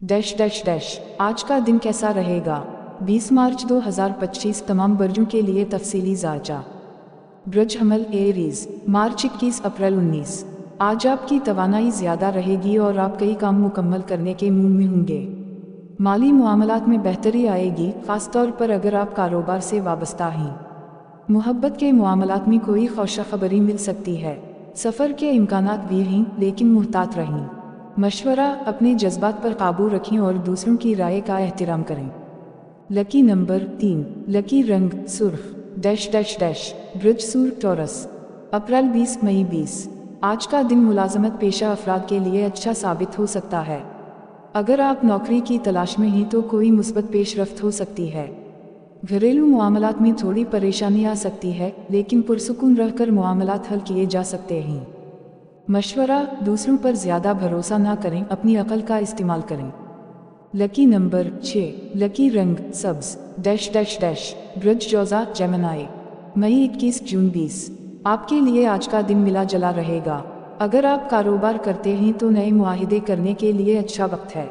Dash dash dash आज का दिन कैसा रहेगा। 20 मार्च 2025 तमाम बर्जों के लिए तफसीली जांचा। ब्रज हमल एरीज मार्च 21 अप्रैल 19। आज आपकी तवानाई ज़्यादा रहेगी और आप कई काम मुकम्मल करने के मूड में होंगे। माली मामलात में बेहतरी आएगी, ख़ासतौर पर अगर आप कारोबार से वाबस्ता हैं। मोहब्बत के मामलात में कोई खुशखबरी मिल सकती है। सफ़र के इम्कानात भी हैं, लेकिन मुहतात रहें। मशवरा, अपने जज्बात पर काबू रखें और दूसरों की राय का एहतराम करें। लकी नंबर 3, लकी रंग सुर्ख। डैश डैश डैश ब्रज सूर टॉरस अप्रैल 20 मई 20। आज का दिन मुलाजमत पेशा अफराद के लिए अच्छा साबित हो सकता है। अगर आप नौकरी की तलाश में हैं तो कोई मुस्बत पेशरफ्त हो सकती है। घरेलू मामलात में थोड़ी परेशानी आ सकती है, लेकिन पुरसुकून रहकर मामलात हल किए जा सकते हैं। मशवरा, दूसरों पर ज़्यादा भरोसा ना करें, अपनी अकल का इस्तेमाल करें। लकी नंबर 6, लकी रंग सब्ज। डैश डैश डैश ब्रज जौज़ा जेमिनी मई 21 जून 20। आपके लिए आज का दिन मिला जला रहेगा। अगर आप कारोबार करते हैं तो नए मुआहिदे करने के लिए अच्छा वक्त है।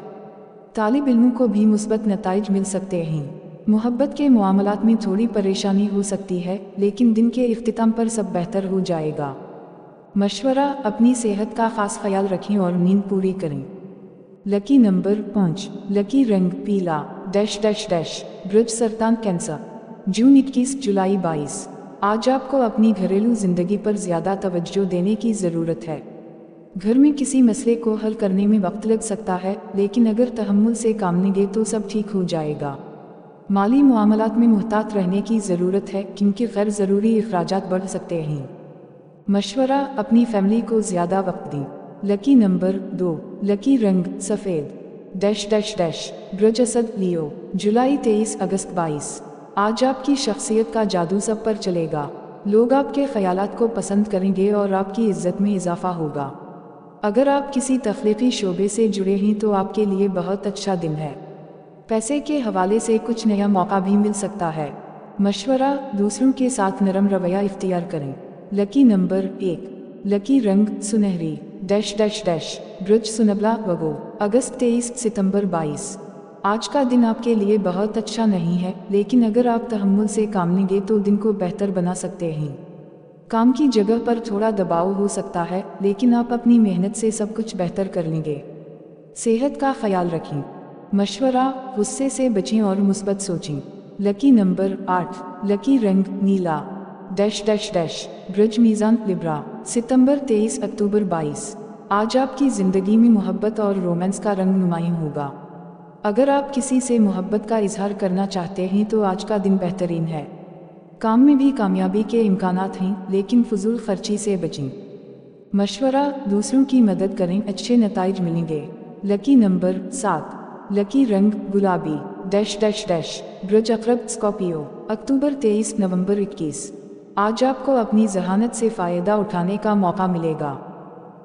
तालिब इल्मों को भी मुस्बत नताइज मिल सकते हैं। मोहब्बत के मामलात में थोड़ी परेशानी हो सकती है, लेकिन दिन के इख्तिताम पर सब बेहतर हो जाएगा। मशवरा, अपनी सेहत का ख़ास ख्याल रखें और नींद पूरी करें। लकी नंबर 5, लकी रंग पीला। डैश डैश डैश ब्रज सरतान कैंसर जून 21 जुलाई 22। आज आपको अपनी घरेलू ज़िंदगी पर ज़्यादा तवज्जो देने की ज़रूरत है। घर में किसी मसले को हल करने में वक्त लग सकता है, लेकिन अगर तहम्मुल से काम लेंगे तो सब ठीक हो जाएगा। माली मामलात में मुहतात रहने की ज़रूरत है, क्योंकि गैर ज़रूरी अखराजात बढ़ सकते हैं। मशवरा, अपनी फैमिली को ज़्यादा वक्त दें। लकी नंबर 2, लकी रंग सफ़ेद। डैश डैश डैश ब्रज असद लियो जुलाई 23 अगस्त 22। आज आपकी शख्सियत का जादू सब पर चलेगा। लोग आपके ख्यालात को पसंद करेंगे और आपकी इज्जत में इजाफा होगा। अगर आप किसी तख्लीकी शोबे से जुड़े हैं तो आपके लिए बहुत अच्छा दिन है। पैसे के हवाले से कुछ नया मौका भी मिल सकता है। मशवरा, दूसरों के साथ नरम रवैया इख्तियार करें। लकी नंबर 1, लकी रंग सुनहरी। डैश डैश डैश ब्रज सुनबला वगो अगस्त 23 सितंबर 22। आज का दिन आपके लिए बहुत अच्छा नहीं है, लेकिन अगर आप तहम्मुल से काम लेंगे तो दिन को बेहतर बना सकते हैं। काम की जगह पर थोड़ा दबाव हो सकता है, लेकिन आप अपनी मेहनत से सब कुछ बेहतर कर लेंगे। सेहत का ख्याल रखें। मशवरा, गुस्से से बचें और मुस्बत सोचें। लकी नंबर 8, लकी रंग नीला। डैश डैश डैश ब्रज मीज़ान लिब्रा सितंबर 23 अक्टूबर 22। आज आपकी ज़िंदगी में मोहब्बत और रोमांस का रंग नुमायां होगा। अगर आप किसी से मोहब्बत का इजहार करना चाहते हैं तो आज का दिन बेहतरीन है। काम में भी कामयाबी के इम्कानात हैं, लेकिन फजूल खर्ची से बचें। मशवरा, दूसरों की मदद करें, अच्छे नताइज मिलेंगे। लकी नंबर 7, लकी रंग गुलाबी। डैश डैश डैश ब्रज अकरब स्कॉर्पियो अक्टूबर 23 नवंबर 21। आज आपको अपनी जहानत से फ़ायदा उठाने का मौका मिलेगा।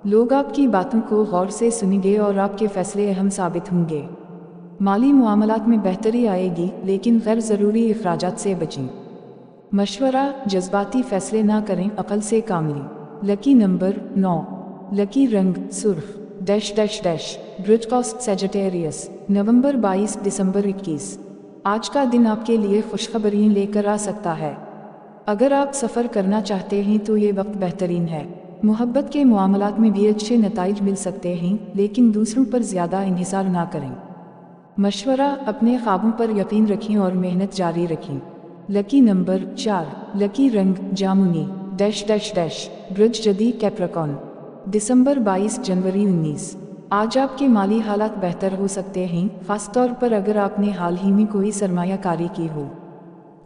लोग आपकी बातों को गौर से सुनेंगे और आपके फैसले अहम साबित होंगे। माली मामलात में बेहतरी आएगी, लेकिन गैर ज़रूरी अखराजात से बचें। मशवरा, जज्बाती फैसले ना करें, अकल से काम लें। लकी नंबर 9, लकी रंग सुर्ख। डैश डैश डैश ब्रज कॉस्ट सेजिटेरियस नवंबर 22 दिसंबर 21। आज का दिन आपके लिए खुशखबरी लेकर आ सकता है। अगर आप सफ़र करना चाहते हैं तो ये वक्त बेहतरीन है। मोहब्बत के मामलात में भी अच्छे नताइज मिल सकते हैं, लेकिन दूसरों पर ज़्यादा इन्हिसार ना करें। मशवरा, अपने ख्वाबों पर यकीन रखें और मेहनत जारी रखें। लकी नंबर 4, लकी रंग जामुनी। डैश डैश डैश ब्रज जदी कैप्रिकॉर्न दिसंबर 22 जनवरी 19। आज आपके माली हालात बेहतर हो सकते हैं, ख़ासतौर पर अगर आपने हाल ही में कोई सरमायाकारी की हो।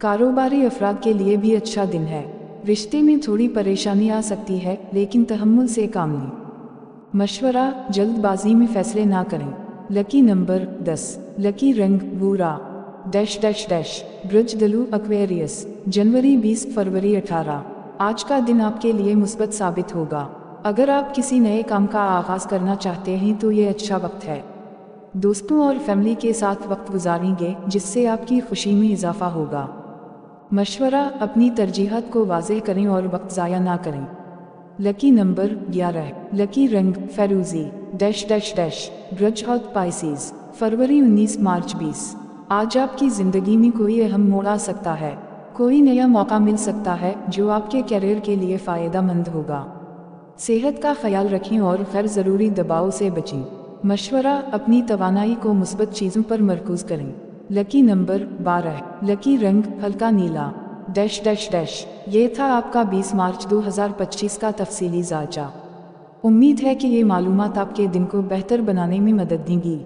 कारोबारी अफराद के लिए भी अच्छा दिन है। रिश्ते में थोड़ी परेशानी आ सकती है, लेकिन तहम्मुल से काम लें। मशवरा, जल्दबाजी में फैसले ना करें। लकी नंबर 10, लकी रंग भूरा। डैश डैश डैश ब्रज दलू एक्वेरियस जनवरी 20 फरवरी 18। आज का दिन आपके लिए मुस्बत साबित होगा। अगर आप किसी नए काम का आगाज़ करना चाहते हैं तो ये अच्छा वक्त है। दोस्तों और फैमिली के साथ वक्त गुजारेंगे, जिससे आपकी खुशी में इजाफा होगा। मशवरा, अपनी तरजीहात को वाज़ेह करें और वक्त ज़ाया ना करें। लकी नंबर 11, लकी रंग फैरूज़ी। डैश डैश डैश ब्रज हॉट पाइसीज फरवरी 19 मार्च 20। आज आपकी ज़िंदगी में कोई अहम मोड़ आ सकता है। कोई नया मौका मिल सकता है जो आपके करियर के लिए फ़ायदेमंद होगा। सेहत का ख्याल रखें और गैर ज़रूरी दबाव से बचें। मशवरा, अपनी तवानाई को मुस्बत चीज़ों पर मरकूज़ करें। Lucky number 12। लकी रंग हल्का नीला। Dash dash dash. ये था आपका 20 मार्च 2025 का तफसीली जायजा। उम्मीद है कि ये मालूमात आपके दिन को बेहतर बनाने में मदद देंगी।